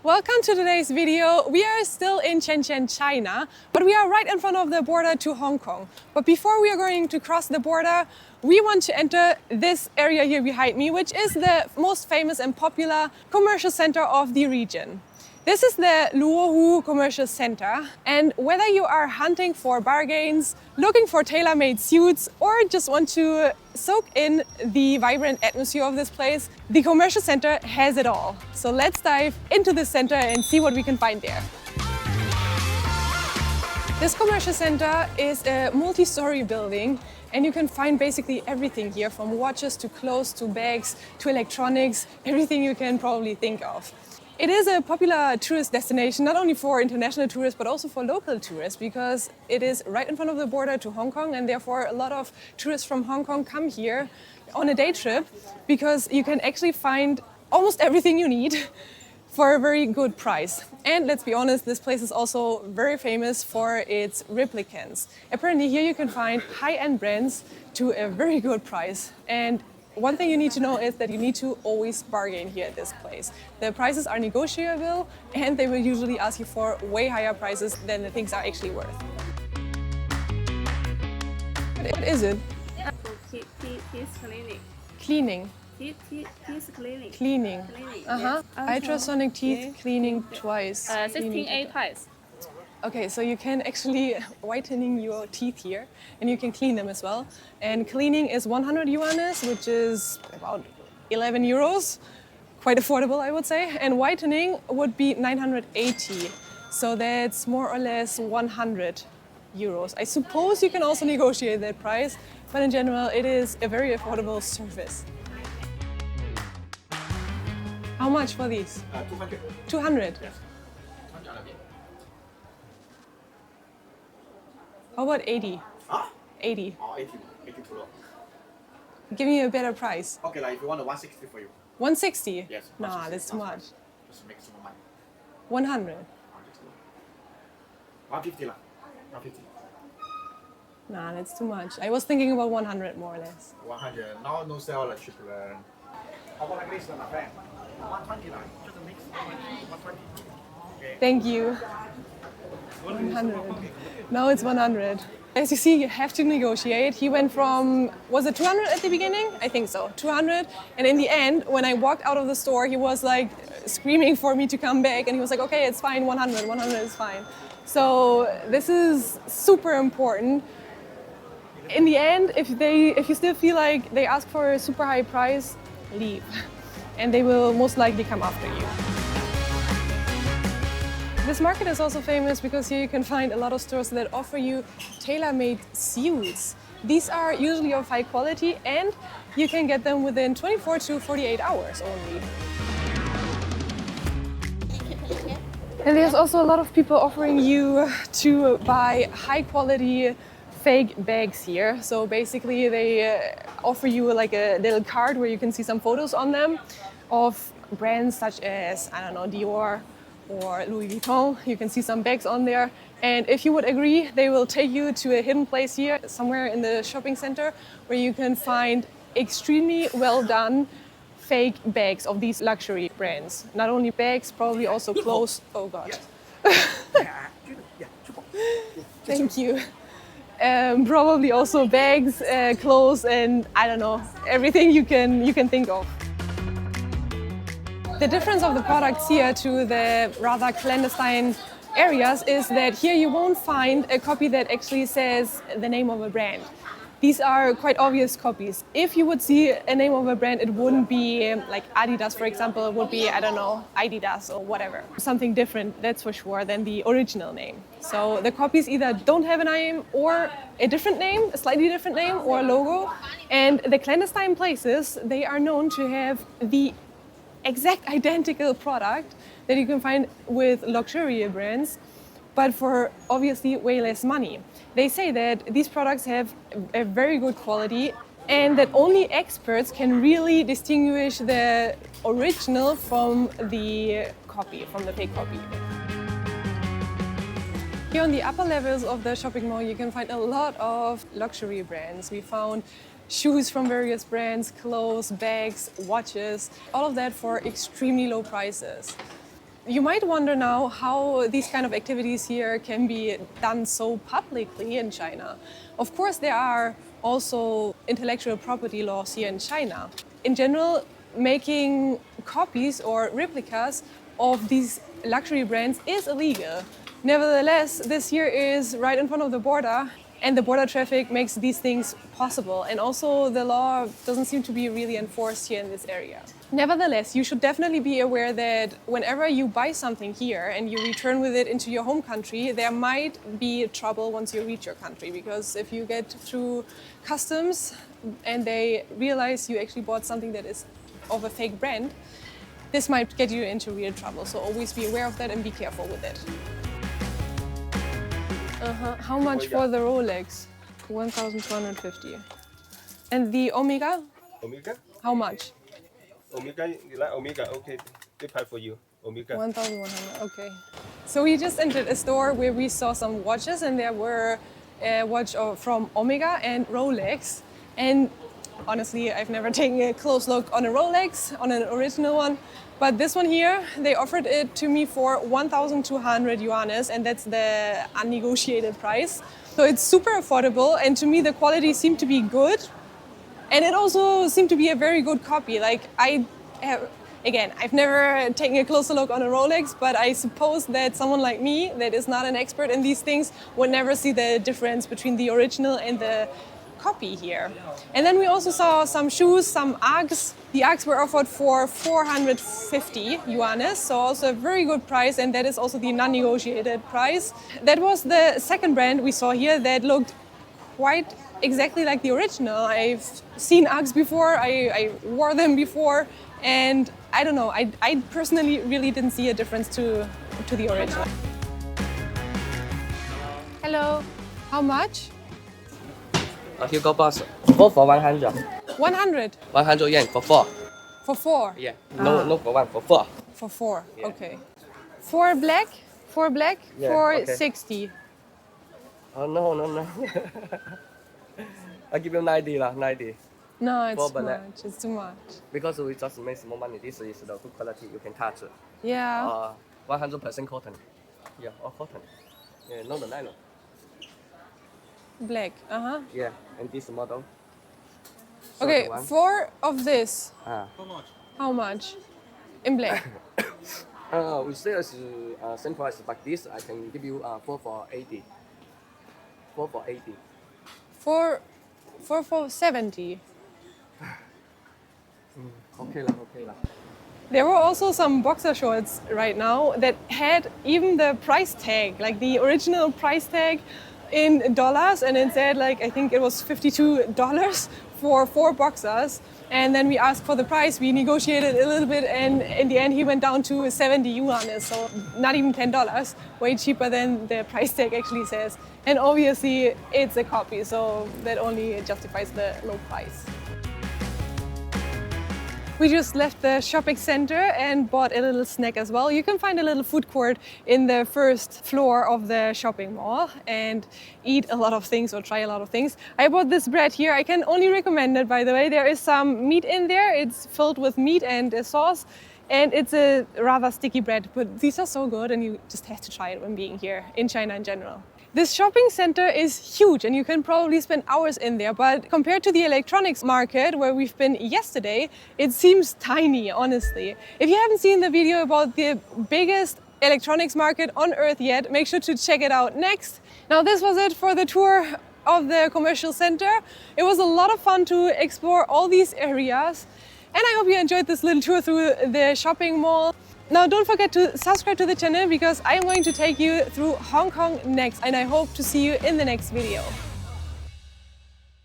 Welcome to today's video. We are still in Shenzhen, China, but we are right in front of the border to Hong Kong. But before we are going to cross the border, we want to enter this area here behind me, which is the most famous and popular commercial center of the region. This is the Luohu Commercial Center, and whether you are hunting for bargains, looking for tailor-made suits, or just want to soak in the vibrant atmosphere of this place, the commercial center has it all. So let's dive into the center and see what we can find there. This commercial center is a multi-story building, and you can find basically everything here, from watches to clothes to bags to electronics, everything you can probably think of. It is a popular tourist destination, not only for international tourists, but also for local tourists, because it is right in front of the border to Hong Kong, and therefore a lot of tourists from Hong Kong come here on a day trip, because you can actually find almost everything you need for a very good price. And let's be honest, this place is also very famous for its replicants. Apparently here you can find high-end brands to a very good price. And one thing you need to know is that you need to always bargain here at this place. The prices are negotiable, and they will usually ask you for way higher prices than the things are actually worth. What is it? Teeth cleaning. Cleaning. Teeth cleaning. Cleaning. Yes. Ultrasonic teeth cleaning twice. 16A price. Okay, so you can actually whitening your teeth here, and you can clean them as well. And cleaning is 100 yuanes, which is about 11 euros. Quite affordable, I would say. And whitening would be 980. So that's more or less 100 euros. I suppose you can also negotiate that price, but in general, it is a very affordable service. How much for these? 200. 200? Yes. How about 80? Huh? 80. Oh, 80 too low. Give me a better price. Okay, like if you want a 160 for you. 160? Yes. Nah, 160, that's too much. Just make some money. 100? 150 lah. 150. Nah, that's too much. I was thinking about 100 more or less. 100. Now no sell like cheaper. How about like this, my friend? 120 lah. Just a mix. 120. Okay. Thank you. 100. Now it's 100. As you see, you have to negotiate. He went from, was it 200 at the beginning? I think so, 200. And in the end, when I walked out of the store, he was like screaming for me to come back. And he was like, okay, it's fine, 100 is fine. So this is super important. In the end, if you still feel like they ask for a super high price, leave. And they will most likely come after you. This market is also famous because here you can find a lot of stores that offer you tailor-made suits. These are usually of high quality, and you can get them within 24 to 48 hours only. And there's also a lot of people offering you to buy high quality fake bags here. So basically they offer you like a little card where you can see some photos on them of brands such as, I don't know, Dior or Louis Vuitton. You can see some bags on there. And if you would agree, they will take you to a hidden place here, somewhere in the shopping center, where you can find extremely well done fake bags of these luxury brands. Not only bags, probably also clothes. Oh God. Thank you. Probably also bags, clothes, and I don't know, everything you can think of. The difference of the products here to the rather clandestine areas is that here you won't find a copy that actually says the name of a brand. These are quite obvious copies. If you would see a name of a brand, it wouldn't be like Adidas, for example. It would be, I don't know, Adidas or whatever. Something different, that's for sure, than the original name. So the copies either don't have a name or a different name, a slightly different name or a logo. And the clandestine places, they are known to have the exact identical product that you can find with luxury brands, but for obviously way less money. They say that these products have a very good quality and that only experts can really distinguish the original from the copy, from the fake copy. Here on the upper levels of the shopping mall, you can find a lot of luxury brands. We found shoes from various brands, clothes, bags, watches, all of that for extremely low prices. You might wonder now how these kind of activities here can be done so publicly in China. Of course, there are also intellectual property laws here in China. In general, making copies or replicas of these luxury brands is illegal. Nevertheless, this here is right in front of the border, and the border traffic makes these things possible. And also the law doesn't seem to be really enforced here in this area. Nevertheless, you should definitely be aware that whenever you buy something here and you return with it into your home country, there might be trouble once you reach your country. Because if you get through customs and they realize you actually bought something that is of a fake brand, this might get you into real trouble. So always be aware of that and be careful with it. How much for the Rolex? 1,250. And the Omega? Omega? How much? Omega, you like Omega? Okay, they pay for you. Omega. 1,100, okay. So we just entered a store where we saw some watches, and there were a watch from Omega and Rolex. And honestly, I've never taken a close look on a Rolex, on an original one. But this one here, they offered it to me for 1,200 yuanes, and that's the unnegotiated price. So it's super affordable, and to me the quality seemed to be good. And it also seemed to be a very good copy. Like I've never taken a closer look on a Rolex, but I suppose that someone like me that is not an expert in these things would never see the difference between the original and the copy here. And then we also saw some shoes, some Uggs. The Uggs were offered for 450 yuanes, so also a very good price, and that is also the non-negotiated price. That was the second brand we saw here that looked quite exactly like the original. I've seen Uggs before, I wore them before, and I don't know, I personally really didn't see a difference to the original. Hello, how much? Hugo Boss, 4 for 100. 100 100 yen for 4. for 4? Yeah. No for 1, for 4. For 4, Yeah. okay. For black? Yeah, for okay. 60. Oh, no. I give you 90 lah, 90. No, it's For too black. much. It's too much. Because we just make more money. This is the good quality you can touch. Yeah. 100% cotton. Yeah, all cotton. Yeah, no the nylon. Black. Yeah, and this model. Okay, 31. 4 of this. Ah. How much? In black. We say as same price, but this I can give you 4 for 80. 4 for 80. 4 for 70. Okay lah. There were also some boxer shorts right now that had even the price tag, like the original price tag in dollars, and it said like I think it was $52 for 4 boxers. And then we asked for the price, we negotiated a little bit, and in the end he went down to 70 yuan, so not even $10, way cheaper than the price tag actually says. And obviously it's a copy, so that only justifies the low price. We just left the shopping center and bought a little snack as well. You can find a little food court in the first floor of the shopping mall and eat a lot of things or try a lot of things. I bought this bread here. I can only recommend it, by the way. There is some meat in there. It's filled with meat and a sauce. And it's a rather sticky bread, but these are so good and you just have to try it when being here in China in general. This shopping center is huge and you can probably spend hours in there, but compared to the electronics market where we've been yesterday, it seems tiny, honestly. If you haven't seen the video about the biggest electronics market on earth yet, make sure to check it out next. Now this was it for the tour of the commercial center. It was a lot of fun to explore all these areas, and I hope you enjoyed this little tour through the shopping mall. Now don't forget to subscribe to the channel because I'm going to take you through Hong Kong next, and I hope to see you in the next video.